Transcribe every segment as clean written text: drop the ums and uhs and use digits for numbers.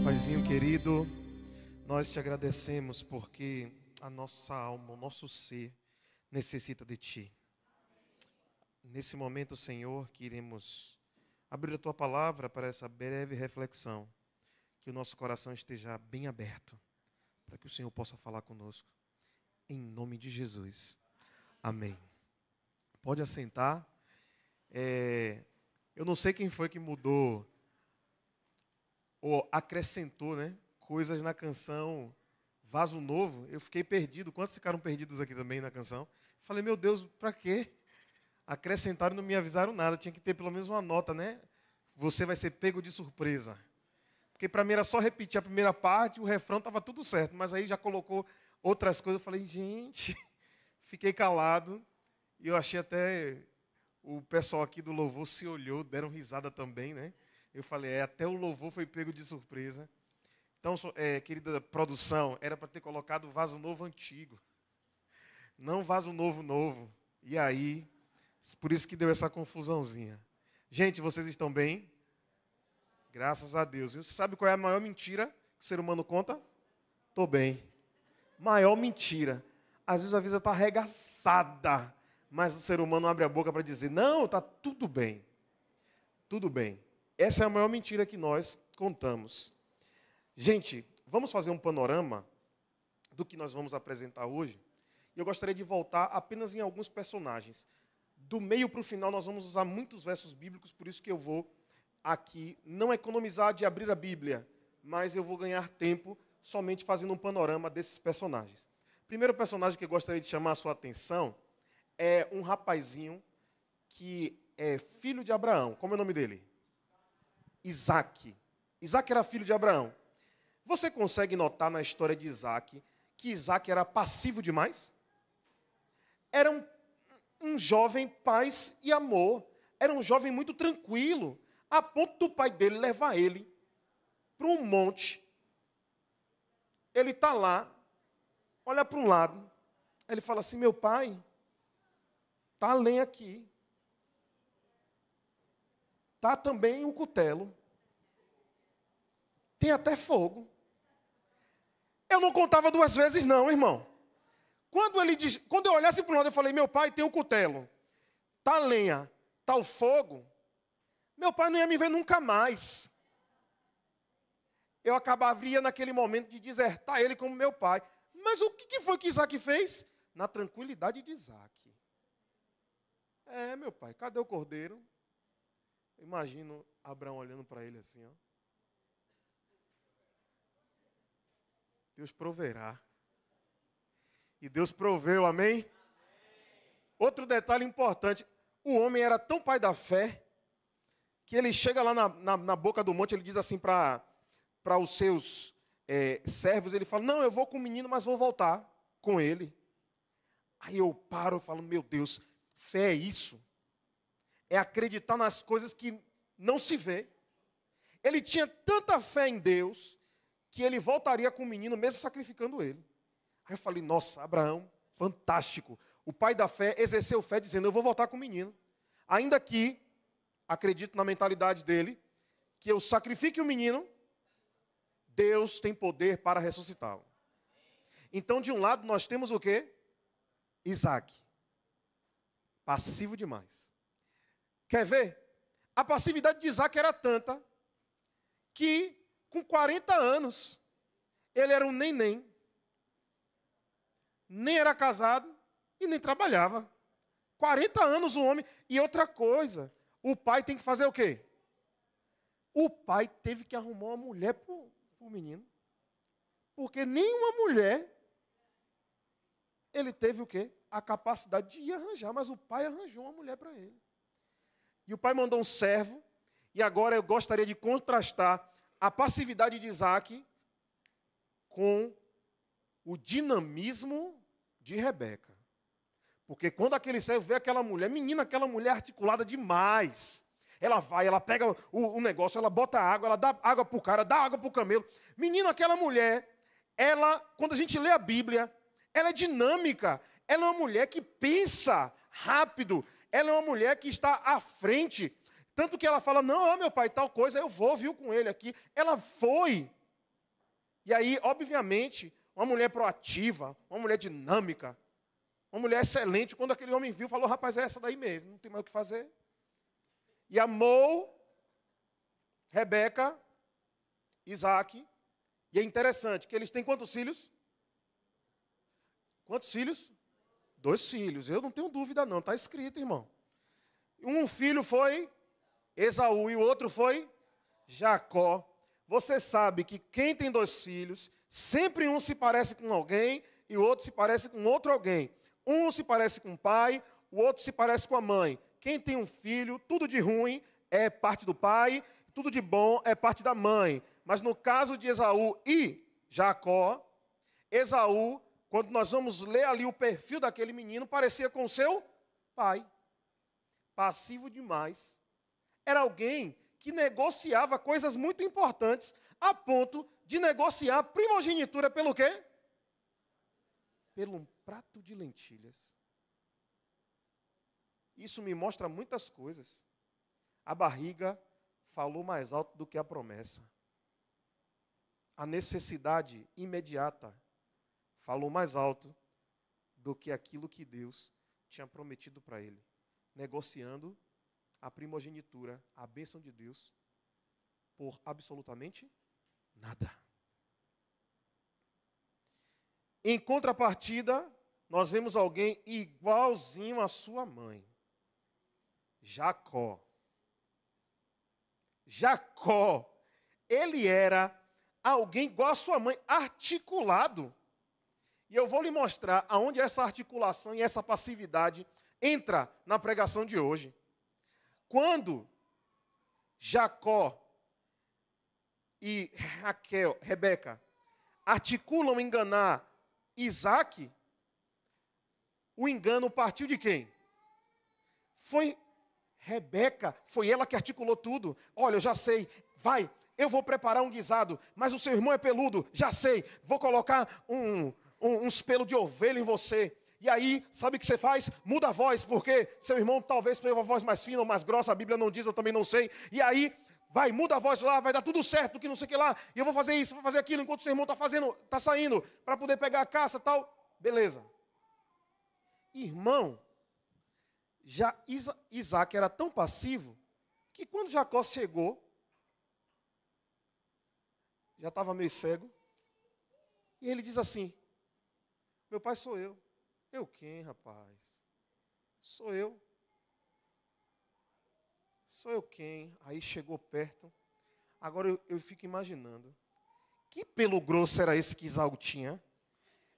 Paizinho querido, nós te agradecemos porque a nossa alma, o nosso ser necessita de Ti. Nesse momento, Senhor, queremos abrir a Tua palavra para essa breve reflexão, que o nosso coração esteja bem aberto, para que o Senhor possa falar conosco, em nome de Jesus. Amém. Pode assentar. Eu não sei quem foi que mudou ou acrescentou, coisas na canção Vaso Novo. Eu fiquei perdido. Quantos ficaram perdidos aqui também na canção? Falei, meu Deus, para quê? Acrescentaram e não me avisaram nada. Tinha que ter pelo menos uma nota, Você vai ser pego de surpresa. Porque para mim era só repetir a primeira parte, o refrão estava tudo certo. Mas aí já colocou outras coisas. Eu falei, gente, fiquei calado. E eu achei até o pessoal aqui do louvor se olhou, deram risada também, Eu falei, até o louvor foi pego de surpresa. Então, querida produção, era para ter colocado vaso novo antigo. Não vaso novo novo. E aí, por isso que deu essa confusãozinha. Gente, vocês estão bem? Graças a Deus. Você sabe qual é a maior mentira que o ser humano conta? Estou bem. Maior mentira. Às vezes a vida está arregaçada, mas o ser humano abre a boca para dizer, não, está tudo bem. Tudo bem. Essa é a maior mentira que nós contamos. Gente, vamos fazer um panorama do que nós vamos apresentar hoje. E eu gostaria de voltar apenas em alguns personagens. Do meio para o final, nós vamos usar muitos versos bíblicos, por isso que eu vou aqui não economizar de abrir a Bíblia, mas eu vou ganhar tempo somente fazendo um panorama desses personagens. O primeiro personagem que eu gostaria de chamar a sua atenção é um rapazinho que é filho de Abraão. Como é o nome dele? Isaac. Isaac era filho de Abraão. Você consegue notar na história de Isaac que Isaac era passivo demais? Era um jovem paz e amor. Era um jovem muito tranquilo, a ponto do pai dele levar ele para um monte. Ele está lá, olha para um lado, ele fala assim, meu pai, está a lenha aqui. Está também o cutelo. Tem até fogo. Eu não contava duas vezes não, irmão. Quando eu olhasse para um lado, eu falei, meu pai, tem o cutelo. Está a lenha, está o fogo. Meu pai não ia me ver nunca mais. Eu acabaria naquele momento de desertar ele como meu pai. Mas o que foi que Isaac fez? Na tranquilidade de Isaac. Meu pai, cadê o cordeiro? Eu imagino Abraão olhando para ele assim, ó. Deus proverá. E Deus proveu, amém? Outro detalhe importante, o homem era tão pai da fé, que ele chega lá na boca do monte, ele diz assim para os seus servos, ele fala, não, eu vou com o menino, mas vou voltar com ele. Aí eu paro e falo, meu Deus, fé é isso. É acreditar nas coisas que não se vê. Ele tinha tanta fé em Deus, que ele voltaria com o menino, mesmo sacrificando ele. Aí eu falei, nossa, Abraão, fantástico. O pai da fé exerceu fé, dizendo, eu vou voltar com o menino. Ainda que, acredito na mentalidade dele, que eu sacrifique o menino, Deus tem poder para ressuscitá-lo. Então, de um lado, nós temos o quê? Isaac. Passivo demais. Quer ver? A passividade de Isaac era tanta que, com 40 anos, ele era um neném. Nem era casado e nem trabalhava. 40 anos o homem. E outra coisa, o pai tem que fazer o quê? O pai teve que arrumar uma mulher para o menino. Porque nenhuma mulher, ele teve o quê? A capacidade de ir arranjar, mas o pai arranjou uma mulher para ele. E o pai mandou um servo, e agora eu gostaria de contrastar a passividade de Isaac com o dinamismo de Rebeca. Porque quando aquele servo vê aquela mulher, menina, aquela mulher articulada demais. Ela vai, ela pega o negócio, ela bota água, ela dá água para o cara, dá água para o camelo. Menino, aquela mulher, ela, quando a gente lê a Bíblia, ela é dinâmica. Ela é uma mulher que pensa rápido. Ela é uma mulher que está à frente. Tanto que ela fala, não, meu pai, tal coisa, eu vou, viu, com ele aqui. Ela foi. E aí, obviamente, uma mulher proativa, uma mulher dinâmica, uma mulher excelente, quando aquele homem viu, falou, rapaz, é essa daí mesmo, não tem mais o que fazer. E amou Rebeca, Isaac, e é interessante que eles têm quantos filhos? Quantos filhos? 2 filhos, eu não tenho dúvida não, está escrito, irmão. Um filho foi Esaú e o outro foi Jacó. Você sabe que quem tem 2 filhos, sempre um se parece com alguém e o outro se parece com outro alguém. Um se parece com o pai, o outro se parece com a mãe. Quem tem um filho, tudo de ruim é parte do pai, tudo de bom é parte da mãe. Mas no caso de Esaú e Jacó, Esaú, quando nós vamos ler ali o perfil daquele menino, parecia com o seu pai. Passivo demais. Era alguém que negociava coisas muito importantes, a ponto de negociar a primogenitura pelo quê? Pelo um prato de lentilhas. Isso me mostra muitas coisas. A barriga falou mais alto do que a promessa. A necessidade imediata falou mais alto do que aquilo que Deus tinha prometido para ele, negociando a primogenitura, a bênção de Deus, por absolutamente nada. Em contrapartida, nós vemos alguém igualzinho à sua mãe, Jacó. Jacó, ele era alguém igual à sua mãe, articulado. E eu vou lhe mostrar aonde essa articulação e essa passividade entra na pregação de hoje. Quando Jacó e Rebeca, articulam enganar Isaac, o engano partiu de quem? Foi Rebeca, foi ela que articulou tudo. Olha, eu já sei, vai, eu vou preparar um guisado, mas o seu irmão é peludo, já sei, vou colocar uns pelos de ovelha em você. E aí, sabe o que você faz? Muda a voz, porque seu irmão talvez tenha uma voz mais fina ou mais grossa, a Bíblia não diz, eu também não sei. E aí, vai, muda a voz lá, vai dar tudo certo, que não sei o que lá. E eu vou fazer isso, vou fazer aquilo, enquanto seu irmão está saindo, para poder pegar a caça e tal. Beleza. Irmão, já Isaac era tão passivo, que quando Jacó chegou, já estava meio cego, e ele diz assim, meu pai sou eu. Eu quem, rapaz? Sou eu. Sou eu quem? Aí chegou perto. Agora eu fico imaginando. Que pelo grosso era esse que Isaú tinha?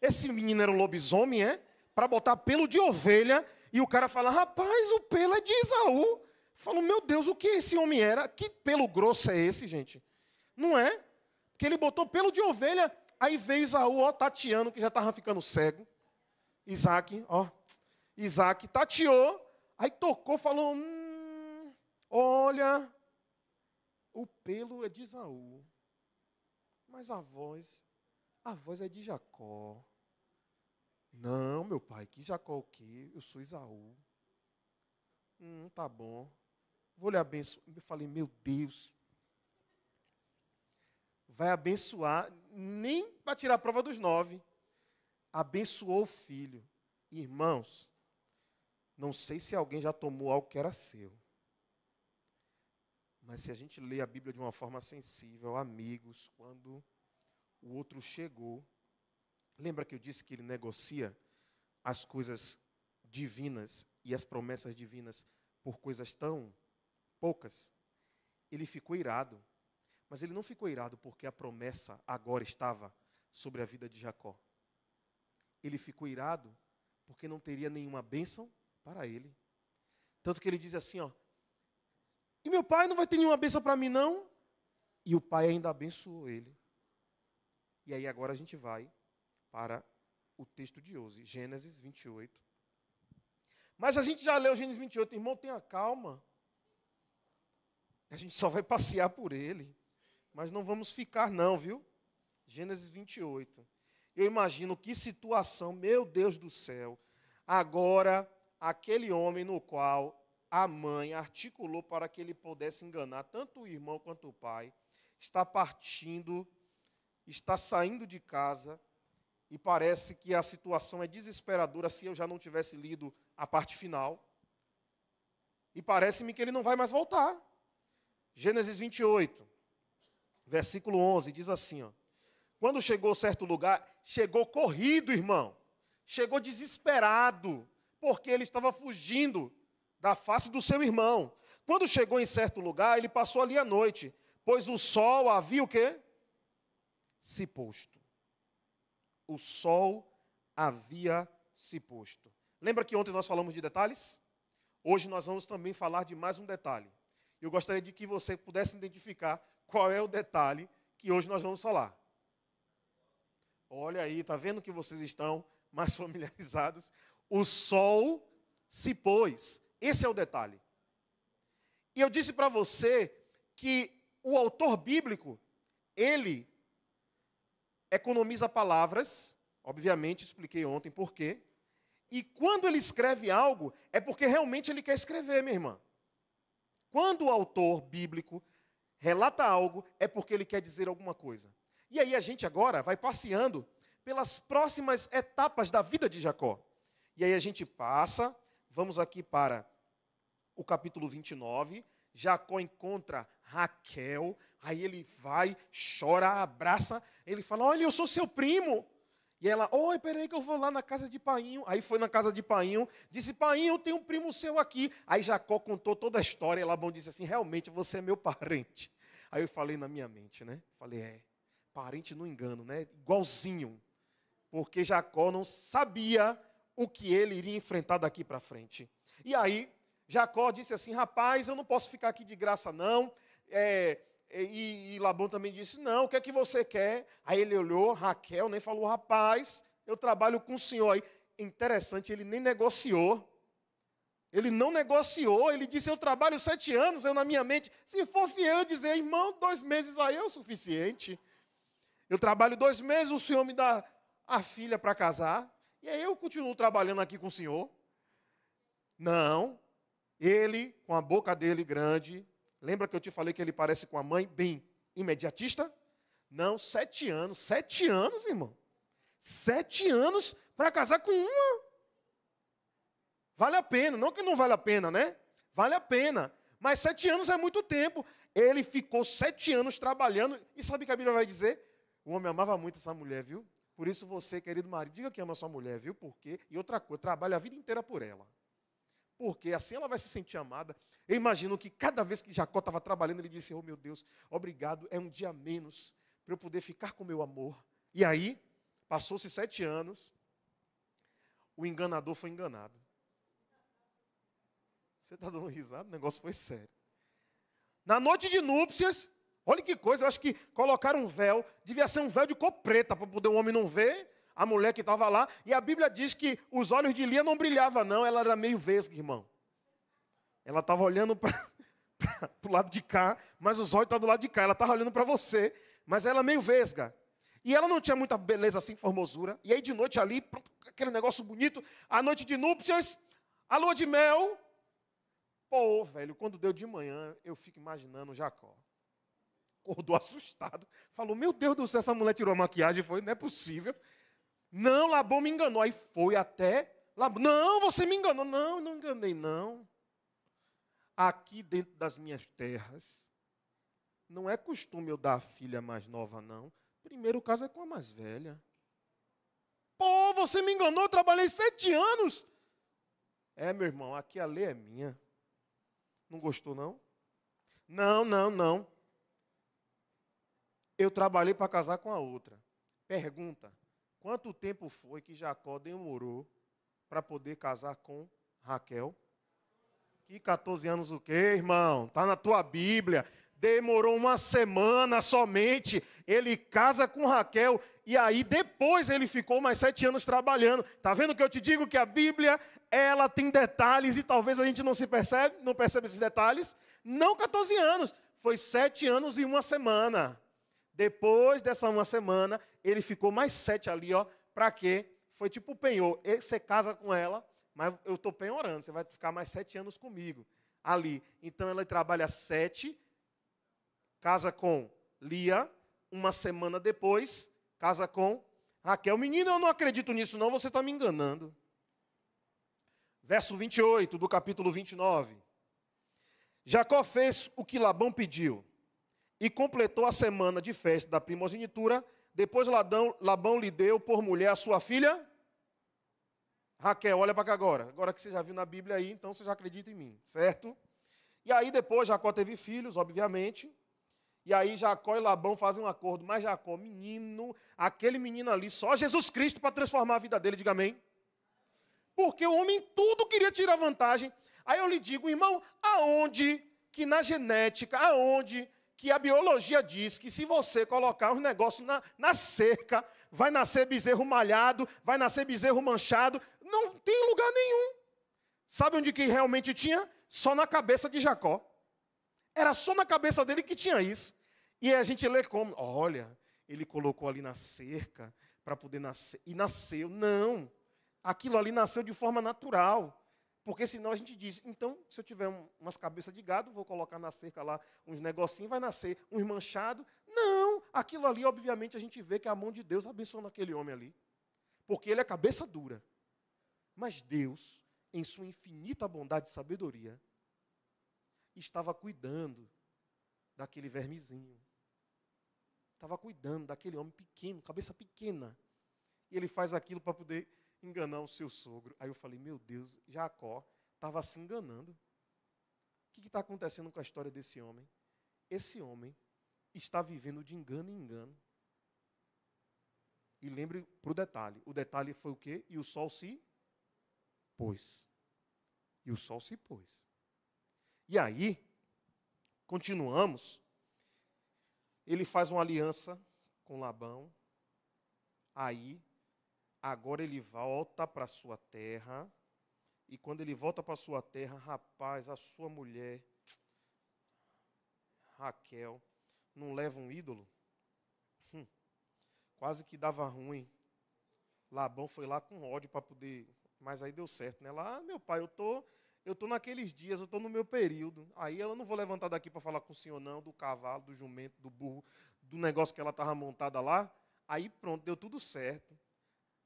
Esse menino era um lobisomem, é? Para botar pelo de ovelha. E o cara fala, rapaz, o pelo é de Isaú. Falo, meu Deus, o que esse homem era? Que pelo grosso é esse, gente? Não é? Porque ele botou pelo de ovelha. Aí veio Isaú, ó, tateando, que já estava ficando cego. Isaac tateou, aí tocou, falou, olha, o pelo é de Esaú, mas a voz é de Jacó. Não, meu pai, que Jacó o quê? Eu sou Esaú. Tá bom, vou lhe abençoar. Eu falei, meu Deus, vai abençoar, nem para tirar a prova dos 9. Abençoou o filho. Irmãos, não sei se alguém já tomou algo que era seu. Mas se a gente lê a Bíblia de uma forma sensível, amigos, quando o outro chegou, lembra que eu disse que ele negocia as coisas divinas e as promessas divinas por coisas tão poucas? Ele ficou irado. Mas ele não ficou irado porque a promessa agora estava sobre a vida de Jacó. Ele ficou irado porque não teria nenhuma bênção para ele. Tanto que ele diz assim, ó, e meu pai não vai ter nenhuma bênção para mim, não? E o pai ainda abençoou ele. E aí agora a gente vai para o texto de hoje, Gênesis 28. Mas a gente já leu Gênesis 28, irmão, tenha calma. A gente só vai passear por ele. Mas não vamos ficar não, viu? Gênesis 28. Eu imagino que situação, meu Deus do céu. Agora, aquele homem no qual a mãe articulou para que ele pudesse enganar tanto o irmão quanto o pai, está partindo, está saindo de casa, e parece que a situação é desesperadora se eu já não tivesse lido a parte final. E parece-me que ele não vai mais voltar. Gênesis 28, versículo 11, diz assim, ó, quando chegou a certo lugar, chegou corrido, irmão, chegou desesperado, porque ele estava fugindo da face do seu irmão. Quando chegou em certo lugar, ele passou ali a noite, pois o sol havia o quê? Se posto. O sol havia se posto. Lembra que ontem nós falamos de detalhes? Hoje nós vamos também falar de mais um detalhe. Eu gostaria de que você pudesse identificar qual é o detalhe que hoje nós vamos falar. Olha aí, está vendo que vocês estão mais familiarizados? O sol se pôs. Esse é o detalhe. E eu disse para você que o autor bíblico, ele economiza palavras, obviamente, expliquei ontem por quê. E quando ele escreve algo, é porque realmente ele quer escrever, minha irmã. Quando o autor bíblico relata algo, é porque ele quer dizer alguma coisa. E aí a gente agora vai passeando pelas próximas etapas da vida de Jacó. E aí a gente passa, vamos aqui para o capítulo 29, Jacó encontra Raquel, aí ele vai, chora, abraça, ele fala, olha, eu sou seu primo. E ela, oi, peraí que eu vou lá na casa de Painho. Aí foi na casa de Painho, disse, Painho, eu tenho um primo seu aqui. Aí Jacó contou toda a história, e Labão disse assim, realmente, você é meu parente. Aí eu falei na minha mente, né? Falei, parente no engano, né? Igualzinho. Porque Jacó não sabia o que ele iria enfrentar daqui para frente. E aí, Jacó disse assim, rapaz, eu não posso ficar aqui de graça não. E Labão também disse, não, o que é que você quer? Aí ele olhou, Raquel, nem falou, rapaz, eu trabalho com o senhor aí. Interessante, ele nem negociou. Ele não negociou, ele disse, eu trabalho 7 anos, eu na minha mente, se fosse eu dizer, irmão, 2 meses aí é o suficiente. Eu trabalho 2 meses, o senhor me dá a filha para casar, e aí eu continuo trabalhando aqui com o senhor. Não, ele, com a boca dele grande, lembra que eu te falei que ele parece com a mãe, bem imediatista? Não, 7 anos. 7 anos, irmão. 7 anos para casar com uma. Vale a pena. Não que não vale a pena, né? Vale a pena. Mas 7 anos é muito tempo. Ele ficou 7 anos trabalhando. E sabe o que a Bíblia vai dizer? O homem amava muito essa mulher, viu? Por isso você, querido marido, diga que ama sua mulher, viu? Por quê? E outra coisa, trabalha a vida inteira por ela. Porque assim ela vai se sentir amada. Eu imagino que cada vez que Jacó estava trabalhando, ele disse, oh meu Deus, obrigado, é um dia a menos para eu poder ficar com meu amor. E aí, passou-se 7 anos, o enganador foi enganado. Você está dando risada? O negócio foi sério. Na noite de núpcias, olha que coisa, eu acho que colocaram um véu, devia ser um véu de cor preta, para poder o homem não ver a mulher que estava lá, e a Bíblia diz que os olhos de Lia não brilhavam não, ela era meio vesga, irmão. Ela estava olhando para o lado de cá, mas os olhos estavam do lado de cá, ela estava olhando para você, mas ela meio vesga. E ela não tinha muita beleza assim, formosura, e aí de noite ali, pronto, aquele negócio bonito, a noite de núpcias, a lua de mel. Pô, velho, quando deu de manhã, eu fico imaginando Jacó. Acordou assustado, falou, meu Deus do céu, essa mulher tirou a maquiagem, foi, não é possível. Não, Labão me enganou. Aí foi até Labão. Não, você me enganou. Não, não enganei, não. Aqui dentro das minhas terras, não é costume eu dar a filha mais nova, não. Primeiro caso é com a mais velha. Pô, você me enganou, eu trabalhei 7 anos. Meu irmão, aqui a lei é minha. Não gostou, não? Não. Eu trabalhei para casar com a outra. Pergunta. Quanto tempo foi que Jacó demorou para poder casar com Raquel? Que 14 anos o quê, irmão? Está na tua Bíblia. Demorou 1 semana somente. Ele casa com Raquel e aí depois ele ficou mais 7 anos trabalhando. Está vendo que eu te digo que a Bíblia, ela tem detalhes e talvez a gente não percebe esses detalhes? Não 14 anos, foi 7 anos e 1 semana. Depois dessa 1 semana, ele ficou mais 7 ali, ó. Para quê? Foi tipo penhor. Você casa com ela, mas eu estou penhorando. Você vai ficar mais 7 anos comigo. ali. Então ela trabalha 7, casa com Lia, uma semana depois, casa com Raquel. Menino, eu não acredito nisso não, você está me enganando. Verso 28 do capítulo 29. Jacó fez o que Labão pediu e completou a semana de festa da primogenitura. Depois Labão lhe deu por mulher a sua filha Raquel. Olha para cá agora. Agora que você já viu na Bíblia aí, então você já acredita em mim, certo? E aí depois Jacó teve filhos, obviamente. E aí Jacó e Labão fazem um acordo. Mas Jacó, menino, aquele menino ali, só Jesus Cristo para transformar a vida dele, diga amém. Porque o homem tudo queria tirar vantagem. Aí eu lhe digo, irmão, aonde que na genética, aonde que a biologia diz que se você colocar um negócio na cerca, vai nascer bezerro malhado, vai nascer bezerro manchado, não tem lugar nenhum. Sabe onde que realmente tinha? Só na cabeça de Jacó. Era só na cabeça dele que tinha isso. E a gente lê como, olha, ele colocou ali na cerca para poder nascer, e nasceu. Não, aquilo ali nasceu de forma natural. Porque senão a gente diz, então, se eu tiver umas cabeças de gado, vou colocar na cerca lá uns negocinhos, vai nascer uns manchados. Não, aquilo ali, obviamente, a gente vê que é a mão de Deus abençoando aquele homem ali. Porque ele é cabeça dura. Mas Deus, em sua infinita bondade e sabedoria, estava cuidando daquele vermezinho. Estava cuidando daquele homem pequeno, cabeça pequena. E ele faz aquilo para poder enganar o seu sogro. Aí eu falei, meu Deus, Jacó estava se enganando. O que está acontecendo com a história desse homem? Esse homem está vivendo de engano em engano. E lembre para o detalhe. O detalhe foi o quê? E o sol se pôs. E o sol se pôs. E aí, continuamos. Ele faz uma aliança com Labão. Aí, agora ele volta para a sua terra. E quando ele volta para a sua terra, rapaz, a sua mulher, Raquel, não leva um ídolo? Quase que dava ruim. Labão foi lá com ódio para poder... Mas aí deu certo, né? Lá, meu pai, eu tô naqueles dias, eu estou no meu período. Aí eu não vou levantar daqui para falar com o senhor, não, do cavalo, do jumento, do burro, do negócio que ela estava montada lá. Aí pronto, deu tudo certo.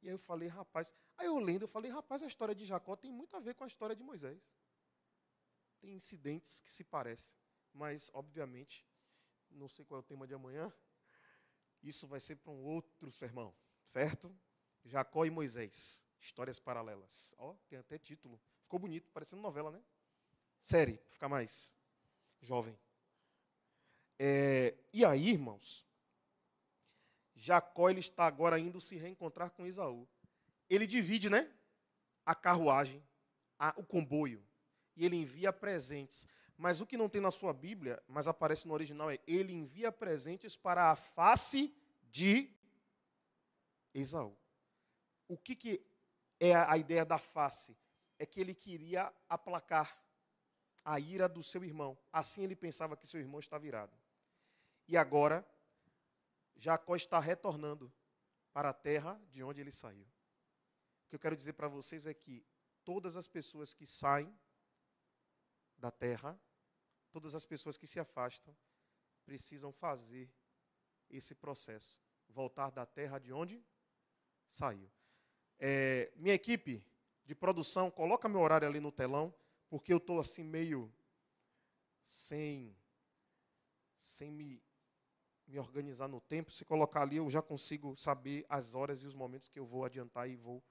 E aí eu falei, rapaz... Aí eu lendo, eu falei, rapaz, a história de Jacó tem muito a ver com a história de Moisés. Tem incidentes que se parecem. Mas, obviamente, não sei qual é o tema de amanhã. Isso vai ser para um outro sermão, certo? Jacó e Moisés, histórias paralelas. Ó, tem até título. Ficou bonito, parecendo novela, né? Série, para ficar mais jovem. E aí, irmãos, Jacó ele está agora indo se reencontrar com Esaú. Ele divide, né? A carruagem, o comboio. E ele envia presentes. Mas o que não tem na sua Bíblia, mas aparece no original, é ele envia presentes para a face de Esaú. O que é a ideia da face? É que ele queria aplacar a ira do seu irmão. Assim ele pensava que seu irmão estava irado. E agora, Jacó está retornando para a terra de onde ele saiu. O que eu quero dizer para vocês é que todas as pessoas que saem da terra, todas as pessoas que se afastam, precisam fazer esse processo. Voltar da terra de onde saiu. Minha equipe de produção, coloca meu horário ali no telão, porque eu estou assim meio sem me organizar no tempo. Se colocar ali, eu já consigo saber as horas e os momentos que eu vou adiantar e vou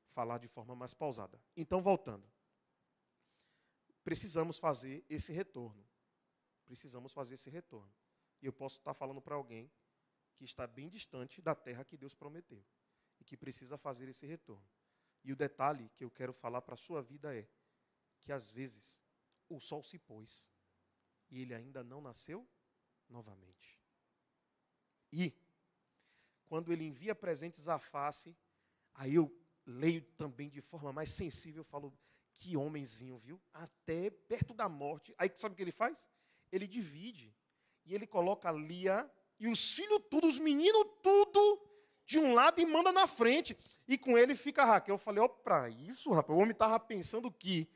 falar de forma mais pausada. Então, voltando. Precisamos fazer esse retorno. Precisamos fazer esse retorno. E eu posso estar falando para alguém que está bem distante da terra que Deus prometeu e que precisa fazer esse retorno. E o detalhe que eu quero falar para a sua vida é que, às vezes, o sol se pôs e ele ainda não nasceu novamente. E, quando ele envia presentes à face, aí eu leio também de forma mais sensível, eu falo, que homenzinho, viu? Até perto da morte. Aí sabe o que ele faz? Ele divide. E ele coloca Lia e os filhos tudo, os meninos tudo, de um lado e manda na frente. E com ele fica Raquel. Eu falei, ó, para isso, rapaz, o homem estava pensando que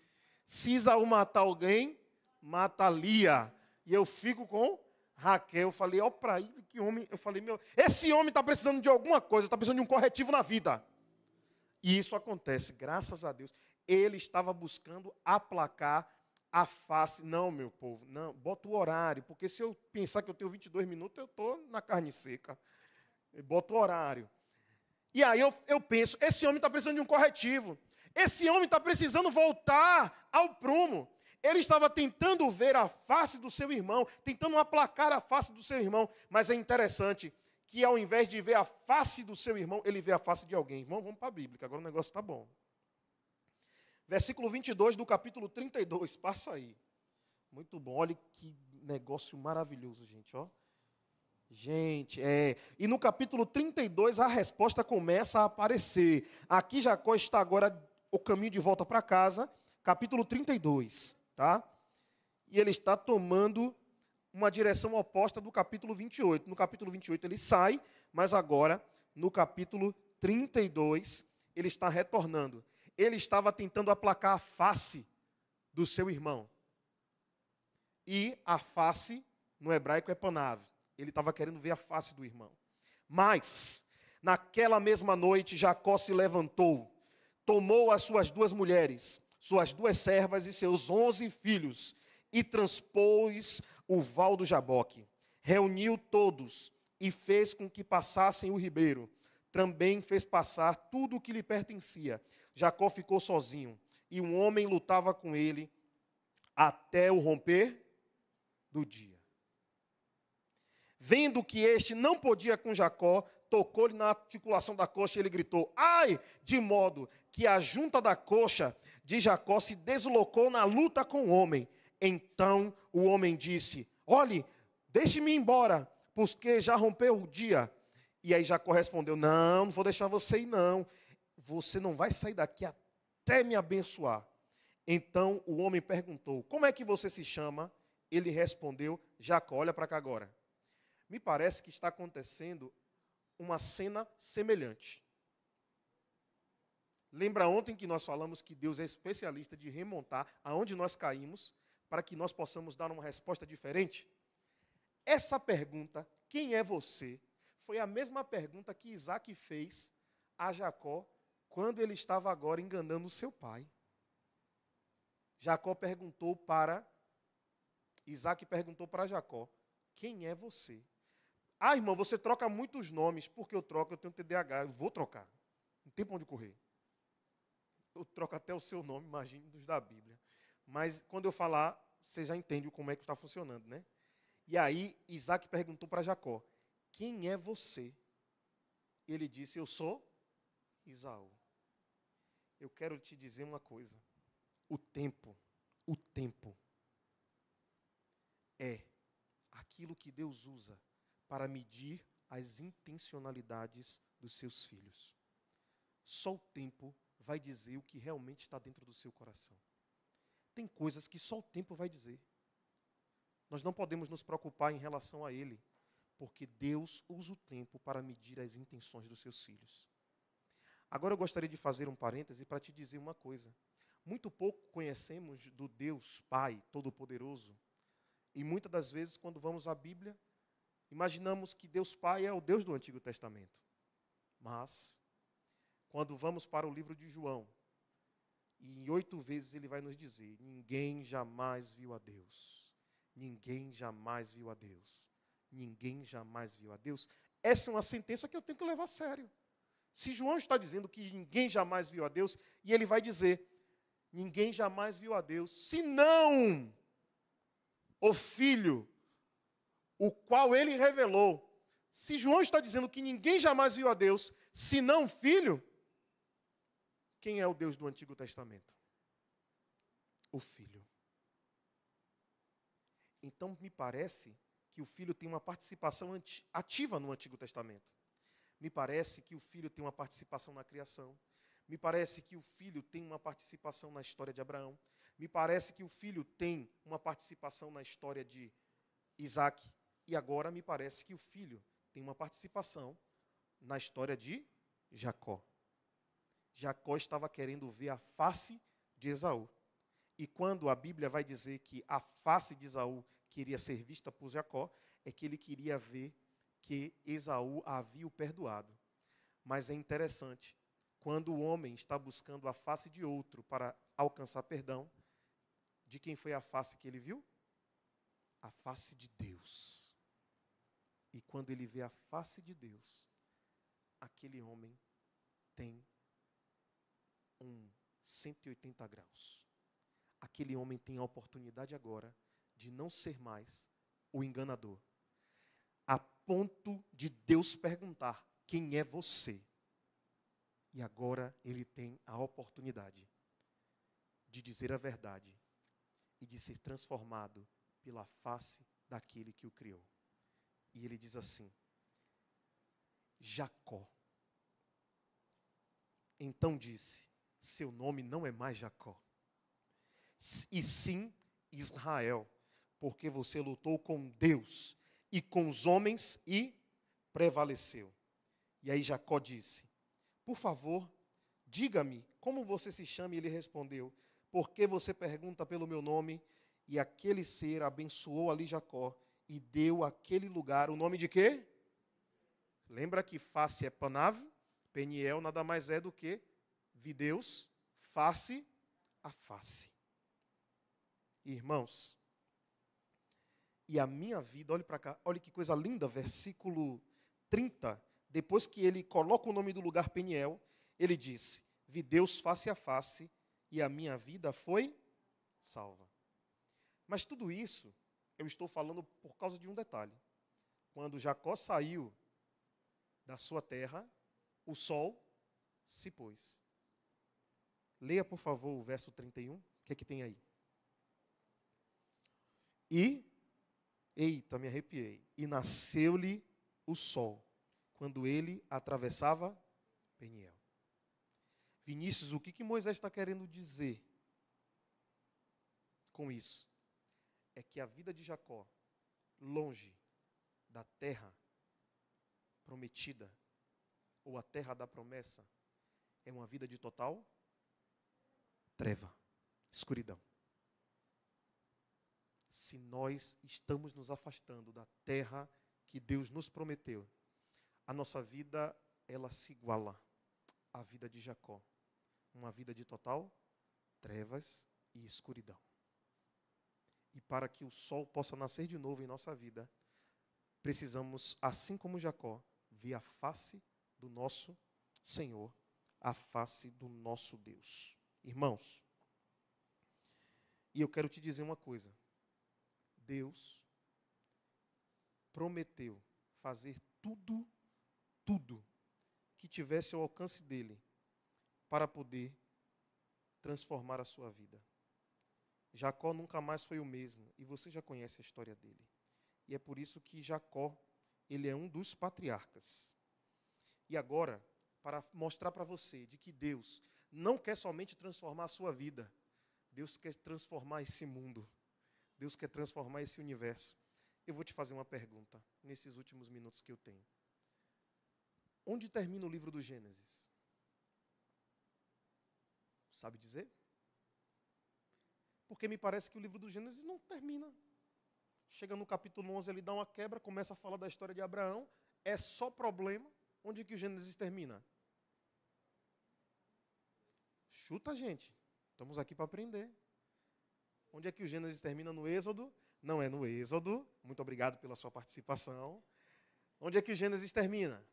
Se Esaú matar alguém, mata Lia. E eu fico com Raquel. Eu falei, ó, para aí, que homem. Eu falei, esse homem está precisando de alguma coisa, está precisando de um corretivo na vida. E isso acontece, graças a Deus. Ele estava buscando aplacar a face. Não, meu povo, não, bota o horário, porque se eu pensar que eu tenho 22 minutos, eu estou na carne seca. Bota o horário. E aí eu penso, esse homem está precisando de um corretivo. Esse homem está precisando voltar ao prumo. Ele estava tentando ver a face do seu irmão, tentando aplacar a face do seu irmão. Mas é interessante que ao invés de ver a face do seu irmão, ele vê a face de alguém. Irmão, vamos para a Bíblia, que agora o negócio está bom. Versículo 22 do capítulo 32, passa aí. Muito bom, olha que negócio maravilhoso, gente, ó. Gente, e no capítulo 32 a resposta começa a aparecer. Aqui Jacó está agora o caminho de volta para casa, capítulo 32, tá? E ele está tomando uma direção oposta do capítulo 28. No capítulo 28 ele sai, mas agora, no capítulo 32, ele está retornando. Ele estava tentando aplacar a face do seu irmão. E a face, no hebraico, é panav. Ele estava querendo ver a face do irmão. Mas, naquela mesma noite, Jacó se levantou, tomou as suas 2 mulheres, suas 2 servas e seus 11 filhos, e transpôs o val do Jaboque. Reuniu todos e fez com que passassem o ribeiro. Também fez passar tudo o que lhe pertencia. Jacó ficou sozinho, e um homem lutava com ele até o romper do dia. Vendo que este não podia com Jacó, tocou-lhe na articulação da coxa e ele gritou, ai! De modo que a junta da coxa de Jacó se deslocou na luta com o homem. Então o homem disse, olhe, deixe-me ir embora, porque já rompeu o dia. E aí Jacó respondeu, não vou deixar você ir não. Você não vai sair daqui até me abençoar. Então o homem perguntou, como é que você se chama? Ele respondeu, Jacó. Olha para cá agora. Me parece que está acontecendo uma cena semelhante. Lembra ontem que nós falamos que Deus é especialista de remontar aonde nós caímos para que nós possamos dar uma resposta diferente? Essa pergunta, quem é você, foi a mesma pergunta que Isaac fez a Jacó quando ele estava agora enganando o seu pai. Isaac perguntou para Jacó, quem é você? Ah, irmão, você troca muitos nomes. Por que eu troco? Eu tenho TDAH, eu vou trocar. Não tem para onde correr. Eu troco até o seu nome, imagine, dos da Bíblia. Mas quando eu falar, você já entende como é que está funcionando, né? E aí, Isaac perguntou para Jacó, quem é você? Ele disse, eu sou Esaú. Eu quero te dizer uma coisa. O tempo é aquilo que Deus usa para medir as intencionalidades dos seus filhos. Só o tempo vai dizer o que realmente está dentro do seu coração. Tem coisas que só o tempo vai dizer. Nós não podemos nos preocupar em relação a ele, porque Deus usa o tempo para medir as intenções dos seus filhos. Agora eu gostaria de fazer um parêntese para te dizer uma coisa. Muito pouco conhecemos do Deus Pai Todo-Poderoso, e muitas das vezes, quando vamos à Bíblia, imaginamos que Deus Pai é o Deus do Antigo Testamento. Mas, quando vamos para o livro de João, e em 8 vezes ele vai nos dizer, ninguém jamais viu a Deus. Ninguém jamais viu a Deus. Ninguém jamais viu a Deus. Essa é uma sentença que eu tenho que levar a sério. Se João está dizendo que ninguém jamais viu a Deus, e ele vai dizer, ninguém jamais viu a Deus, senão o Filho, o qual ele revelou. Se João está dizendo que ninguém jamais viu a Deus, senão o Filho, quem é o Deus do Antigo Testamento? O Filho. Então, me parece que o Filho tem uma participação ativa no Antigo Testamento. Me parece que o Filho tem uma participação na criação. Me parece que o Filho tem uma participação na história de Abraão. Me parece que o Filho tem uma participação na história de Isaac. E agora me parece que o Filho tem uma participação na história de Jacó. Jacó estava querendo ver a face de Esaú. E quando a Bíblia vai dizer que a face de Esaú queria ser vista por Jacó, é que ele queria ver que Esaú havia o perdoado. Mas é interessante, quando o homem está buscando a face de outro para alcançar perdão, de quem foi a face que ele viu? A face de Deus. E quando ele vê a face de Deus, aquele homem tem um 180 graus. Aquele homem tem a oportunidade agora de não ser mais o enganador. A ponto de Deus perguntar: quem é você? E agora ele tem a oportunidade de dizer a verdade e de ser transformado pela face daquele que o criou. E ele diz assim: Jacó. Então disse: seu nome não é mais Jacó, e sim Israel, porque você lutou com Deus e com os homens e prevaleceu. E aí Jacó disse: por favor, diga-me como você se chama. E ele respondeu: por que você pergunta pelo meu nome? E aquele ser abençoou ali Jacó e deu àquele lugar o nome de quê? Lembra que face é Panav? Peniel nada mais é do que vi Deus face a face. Irmãos, e a minha vida, olhe para cá, olhe que coisa linda, versículo 30, depois que ele coloca o nome do lugar Peniel, ele disse: vi Deus face a face e a minha vida foi salva. Mas tudo isso eu estou falando por causa de um detalhe. Quando Jacó saiu da sua terra, o sol se pôs. Leia, por favor, o verso 31. O que é que tem aí? E, eita, me arrepiei. E nasceu-lhe o sol, quando ele atravessava Peniel. Vinícius, o que Moisés está querendo dizer com isso? É que a vida de Jacó, longe da terra prometida, ou a terra da promessa, é uma vida de total treva, escuridão. Se nós estamos nos afastando da terra que Deus nos prometeu, a nossa vida, ela se iguala à vida de Jacó. Uma vida de total trevas e escuridão. E para que o sol possa nascer de novo em nossa vida, precisamos, assim como Jacó, ver a face do nosso Senhor, a face do nosso Deus. Irmãos, e eu quero te dizer uma coisa. Deus prometeu fazer tudo que tivesse ao alcance dele para poder transformar a sua vida. Jacó nunca mais foi o mesmo, e você já conhece a história dele. E é por isso que Jacó, ele é um dos patriarcas. E agora, para mostrar para você de que Deus não quer somente transformar a sua vida, Deus quer transformar esse mundo. Deus quer transformar esse universo. Eu vou te fazer uma pergunta, nesses últimos minutos que eu tenho. Onde termina o livro do Gênesis? Sabe dizer? Porque me parece que o livro do Gênesis não termina. Chega no capítulo 11, ele dá uma quebra, começa a falar da história de Abraão, é só problema. Onde que o Gênesis termina? Chuta, gente. Estamos aqui para aprender. Onde é que o Gênesis termina? No Êxodo? Não é no Êxodo. Muito obrigado pela sua participação. Onde é que o Gênesis termina?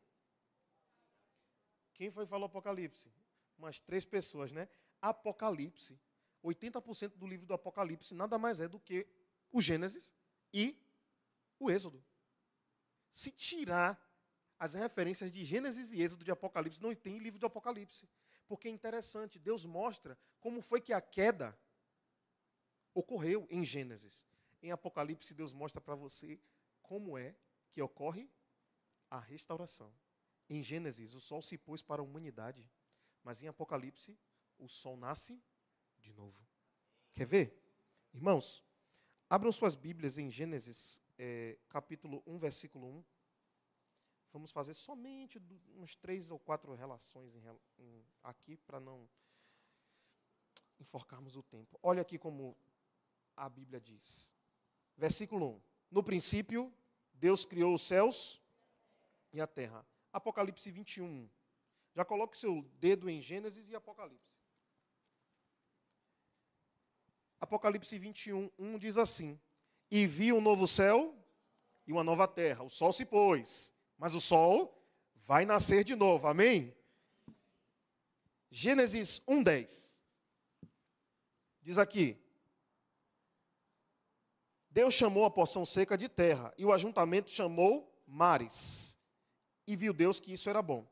Quem foi que falou Apocalipse? Umas 3 pessoas, né? Apocalipse. 80% do livro do Apocalipse nada mais é do que o Gênesis e o Êxodo. Se tirar as referências de Gênesis e Êxodo de Apocalipse, não tem livro do Apocalipse. Porque é interessante, Deus mostra como foi que a queda ocorreu em Gênesis. Em Apocalipse, Deus mostra para você como é que ocorre a restauração. Em Gênesis, o sol se pôs para a humanidade, mas em Apocalipse, o sol nasce de novo. Quer ver? Irmãos, abram suas Bíblias em Gênesis, capítulo 1, versículo 1. Vamos fazer somente umas 3 ou 4 relações aqui, para não enforcarmos o tempo. Olha aqui como a Bíblia diz. Versículo 1. No princípio, Deus criou os céus e a terra. Apocalipse 21. Já coloque seu dedo em Gênesis e Apocalipse. Apocalipse 21, 1 diz assim: E vi um novo céu e uma nova terra. O sol se pôs, mas o sol vai nascer de novo. Amém? Gênesis 1:10. Diz aqui: Deus chamou a porção seca de terra, e o ajuntamento chamou mares. E viu Deus que isso era bom.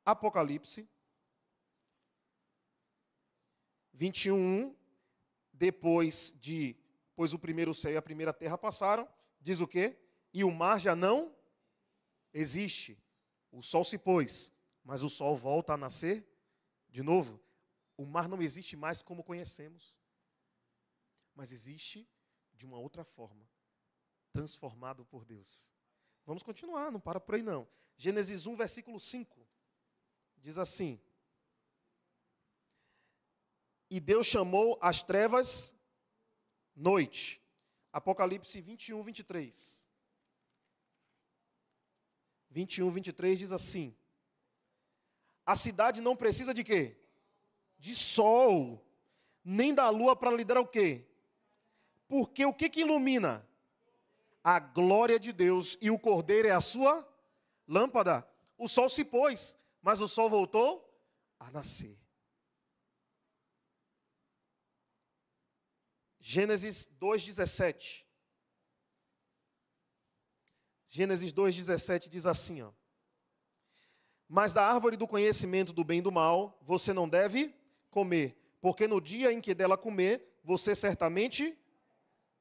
Apocalipse 21:1. Pois o primeiro céu e a primeira terra passaram, diz o quê? E o mar já não existe. O sol se pôs, mas o sol volta a nascer de novo. O mar não existe mais como conhecemos, mas existe de uma outra forma, transformado por Deus. Vamos continuar, não para por aí não. Gênesis 1, versículo 5, diz assim: E Deus chamou as trevas noite. Apocalipse 21, 23. 21, 23 diz assim: A cidade não precisa de quê? De sol, nem da lua para lhe dar o quê? Porque o que ilumina? A glória de Deus, e o cordeiro é a sua lâmpada. O sol se pôs, mas o sol voltou a nascer. Gênesis 2:17. Gênesis 2:17 diz assim, ó: Mas da árvore do conhecimento do bem e do mal você não deve comer, porque no dia em que dela comer, você certamente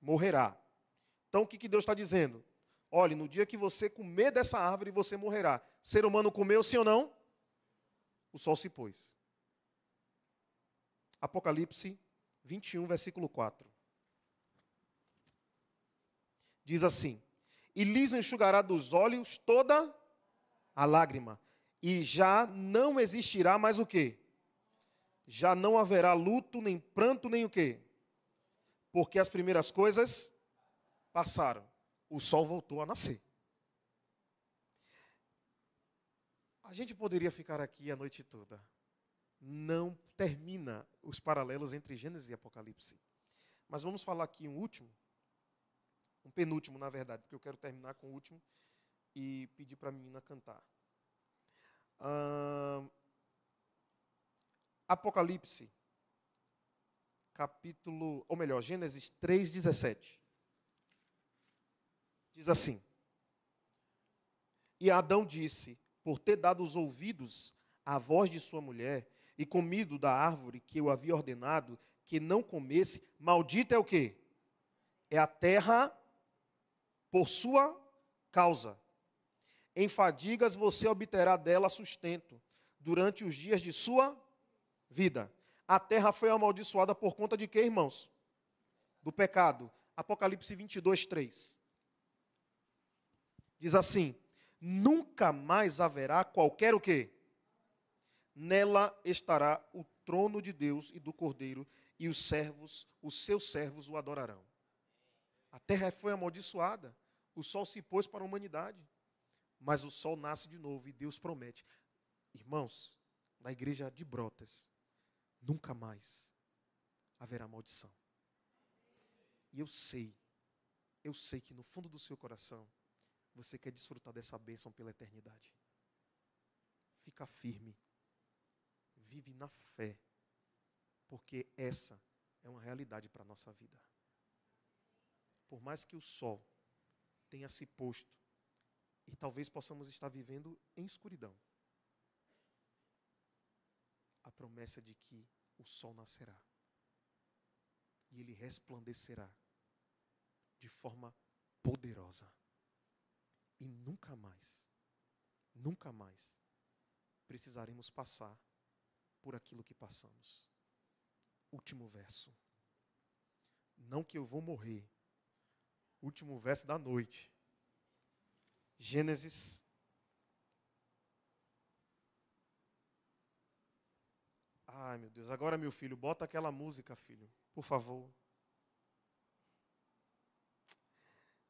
morrerá. Então o que Deus está dizendo? Olhe, no dia que você comer dessa árvore, você morrerá. Ser humano comeu, sim ou não? O sol se pôs. Apocalipse 21, versículo 4. Diz assim: E lhes enxugará dos olhos toda a lágrima, e já não existirá mais o quê? Já não haverá luto, nem pranto, nem o quê? Porque as primeiras coisas passaram. O sol voltou a nascer. A gente poderia ficar aqui a noite toda. Não termina os paralelos entre Gênesis e Apocalipse. Mas vamos falar aqui um penúltimo, na verdade, porque eu quero terminar com o último e pedir para a menina cantar. Apocalipse, Gênesis 3:17. Diz assim: E Adão disse, por ter dado os ouvidos à voz de sua mulher e comido da árvore que eu havia ordenado que não comesse, maldita é o quê? É a terra por sua causa. Em fadigas você obterá dela sustento durante os dias de sua vida. A terra foi amaldiçoada por conta de quê, irmãos? Do pecado. Apocalipse 22:3. Diz assim: Nunca mais haverá qualquer o quê? Nela estará o trono de Deus e do Cordeiro, e os seus servos o adorarão. A terra foi amaldiçoada. O sol se pôs para a humanidade. Mas o sol nasce de novo e Deus promete. Irmãos, na igreja de Brotas, nunca mais haverá maldição. E eu sei que no fundo do seu coração, você quer desfrutar dessa bênção pela eternidade. Fica firme. Vive na fé. Porque essa é uma realidade para a nossa vida. Por mais que o sol tenha se posto, e talvez possamos estar vivendo em escuridão, a promessa de que o sol nascerá. E ele resplandecerá de forma poderosa. E nunca mais precisaremos passar por aquilo que passamos. Último verso. Não que eu vou morrer. Último verso da noite. Gênesis Ai, meu Deus. Agora, meu filho, bota aquela música, filho. Por favor.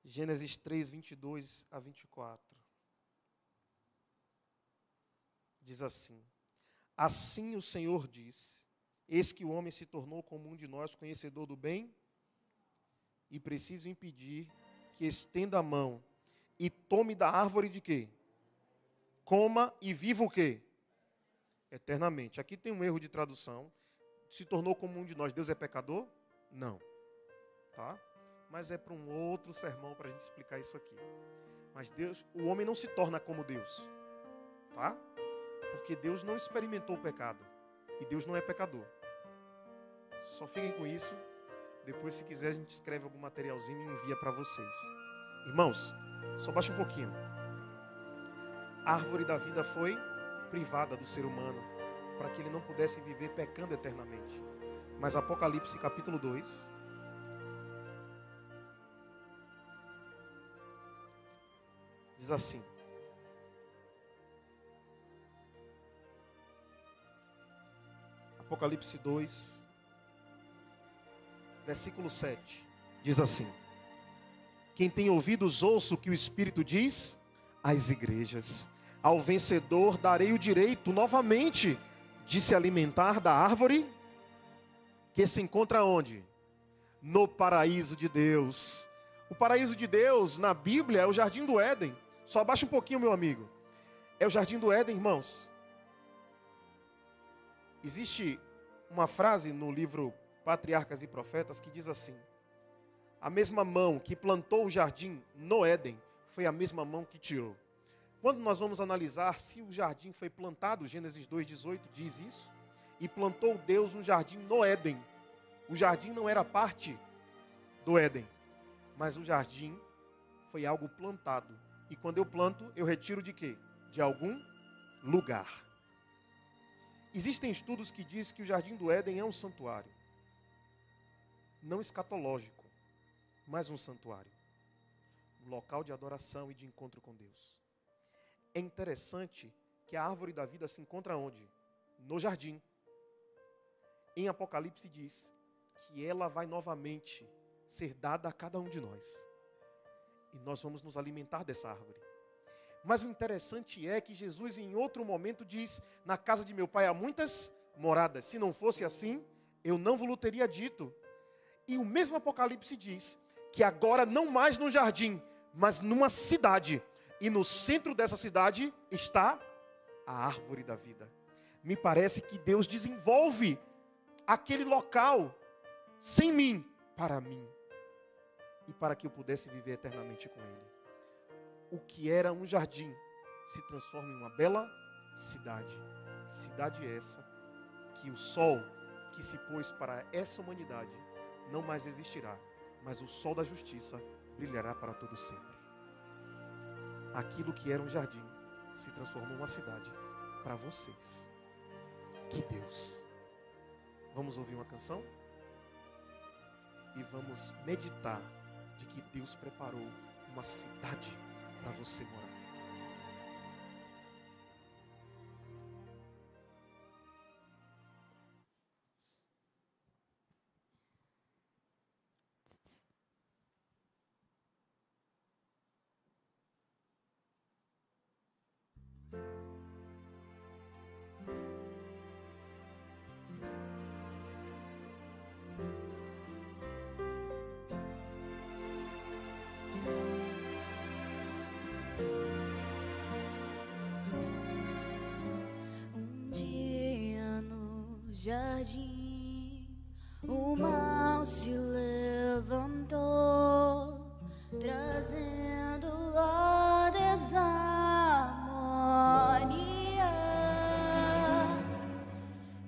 Gênesis 3, 22 a 24. Diz assim: Assim o Senhor diz: Eis que o homem se tornou como um de nós, conhecedor do bem, e preciso impedir que estenda a mão e tome da árvore de quê? Coma e viva o quê? Eternamente. Aqui tem um erro de tradução. Se tornou como um de nós. Deus é pecador? Não. Tá? Mas é para um outro sermão para a gente explicar isso aqui. Mas Deus, o homem não se torna como Deus. Tá? Porque Deus não experimentou o pecado. E Deus não é pecador. Só fiquem com isso. Depois, se quiser, a gente escreve algum materialzinho e envia para vocês. Irmãos, só baixa um pouquinho. A árvore da vida foi privada do ser humano para que ele não pudesse viver pecando eternamente. Mas Apocalipse capítulo 2... diz assim: Apocalipse 2, versículo 7, diz assim: Quem tem ouvidos, ouça o que o Espírito diz às igrejas. Ao vencedor darei o direito novamente de se alimentar da árvore que se encontra onde? No paraíso de Deus. O paraíso de Deus na Bíblia é o Jardim do Éden. Só abaixa um pouquinho, meu amigo. É o Jardim do Éden, irmãos. Existe uma frase no livro Patriarcas e Profetas que diz assim: a mesma mão que plantou o jardim no Éden foi a mesma mão que tirou. Quando nós vamos analisar se o jardim foi plantado, Gênesis 2,18 diz isso, e plantou Deus um jardim no Éden. O jardim não era parte do Éden, mas o jardim foi algo plantado. E quando eu planto, eu retiro de quê? De algum lugar. Existem estudos que dizem que o Jardim do Éden é um santuário. Não escatológico, mas um santuário. Um local de adoração e de encontro com Deus. É interessante que a árvore da vida se encontra onde? No jardim. Em Apocalipse diz que ela vai novamente ser dada a cada um de nós. E nós vamos nos alimentar dessa árvore. Mas o interessante é que Jesus em outro momento diz: na casa de meu pai há muitas moradas. Se não fosse assim, eu não vos teria dito. E o mesmo Apocalipse diz que agora não mais no jardim, mas numa cidade. E no centro dessa cidade está a árvore da vida. Me parece que Deus desenvolve aquele local sem mim, para mim. E para que eu pudesse viver eternamente com Ele. O que era um jardim se transforma em uma bela cidade. Cidade essa que o sol que se pôs para essa humanidade não mais existirá, mas o sol da justiça brilhará para todo sempre. Aquilo que era um jardim se transformou em uma cidade para vocês. Que Deus! Vamos ouvir uma canção? E vamos meditar de que Deus preparou uma cidade para você morar. Jardim, o mal se levantou, trazendo a desarmonia,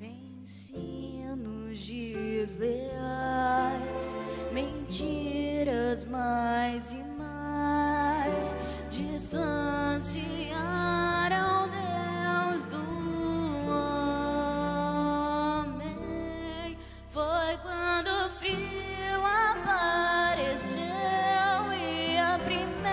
ensinos desleais, mentiras mais e mais, distanciaram Deus do foi quando o frio apareceu e a primeira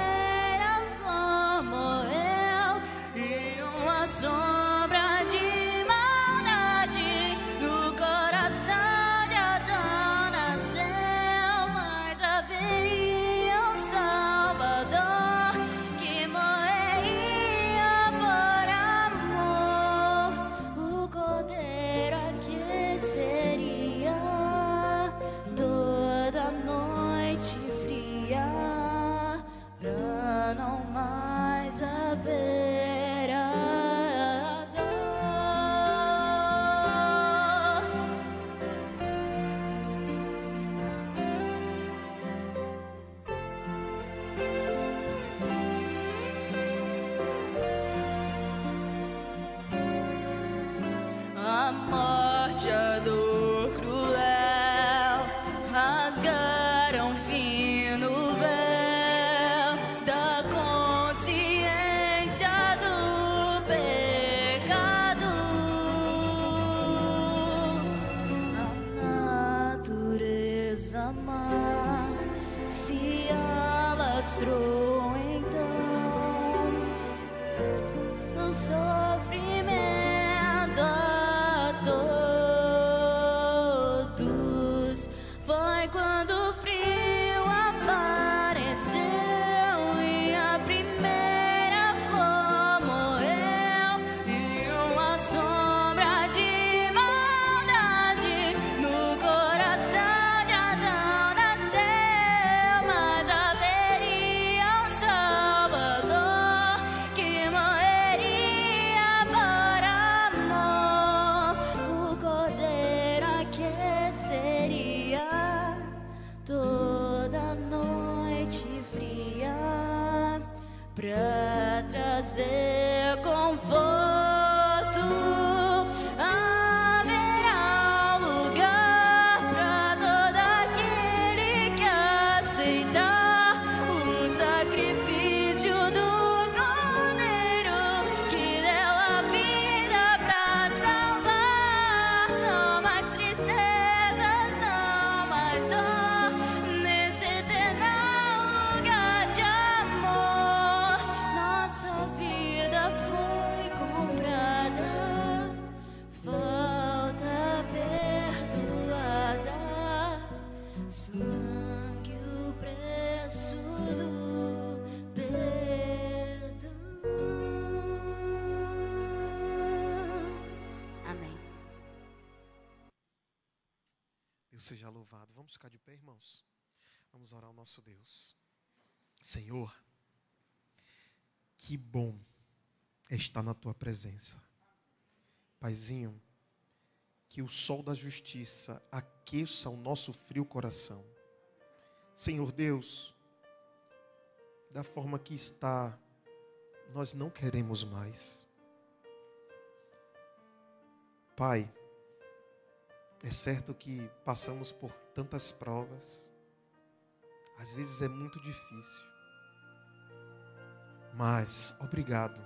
sofrimento a todos. Foi quando o frio apareceu e a primeira flor morreu, e uma sombra de maldade no coração de Adão nasceu. Mas haveria um Salvador que morreria por amor, o Cordeiro aqueceria toda noite fria pra trazer conforto. Haverá lugar pra todo aquele que aceitar o sacrifício do Cordeiro que deu a vida pra salvar. Não mais tristezas, não mais dor, nesse eterno lugar de amor. Nossa vida foi comprada, falta perdoada, sangue o preço do perdão. Amém. Deus seja louvado. Vamos ficar de pé, irmãos. Vamos orar ao nosso Deus. Senhor, que bom é estar na tua presença. Paizinho, que o sol da justiça aqueça o nosso frio coração. Senhor Deus, da forma que está, nós não queremos mais. Pai, é certo que passamos por tantas provas, às vezes é muito difícil, mas obrigado,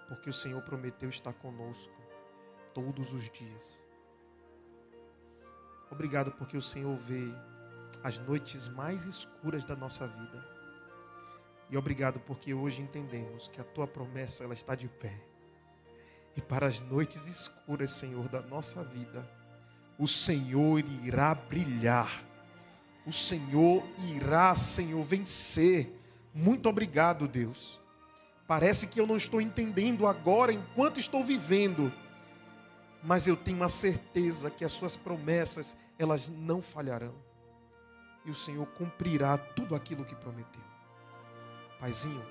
porque o Senhor prometeu estar conosco todos os dias. Obrigado porque o Senhor vê as noites mais escuras da nossa vida. E obrigado porque hoje entendemos que a tua promessa ela está de pé. E para as noites escuras, Senhor, da nossa vida, o Senhor irá brilhar. O Senhor irá, Senhor, vencer. Muito obrigado, Deus. Parece que eu não estou entendendo agora enquanto estou vivendo, mas eu tenho a certeza que as suas promessas, elas não falharão. E o Senhor cumprirá tudo aquilo que prometeu. Paizinho,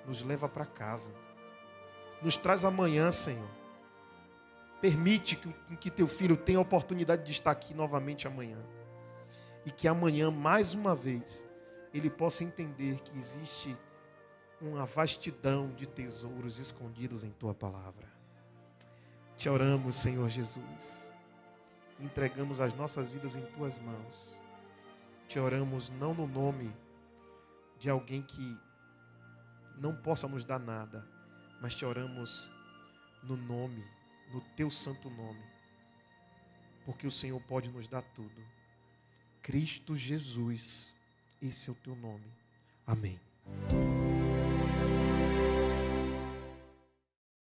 nos leva para casa. Nos traz amanhã, Senhor. Permite que teu filho tenha a oportunidade de estar aqui novamente amanhã. E que amanhã, mais uma vez, ele possa entender que existe uma vastidão de tesouros escondidos em tua palavra. Te oramos, Senhor Jesus. Entregamos as nossas vidas em tuas mãos. Te oramos não no nome de alguém que não possa nos dar nada, mas te oramos no nome, no teu santo nome, porque o Senhor pode nos dar tudo. Cristo Jesus, esse é o teu nome. Amém.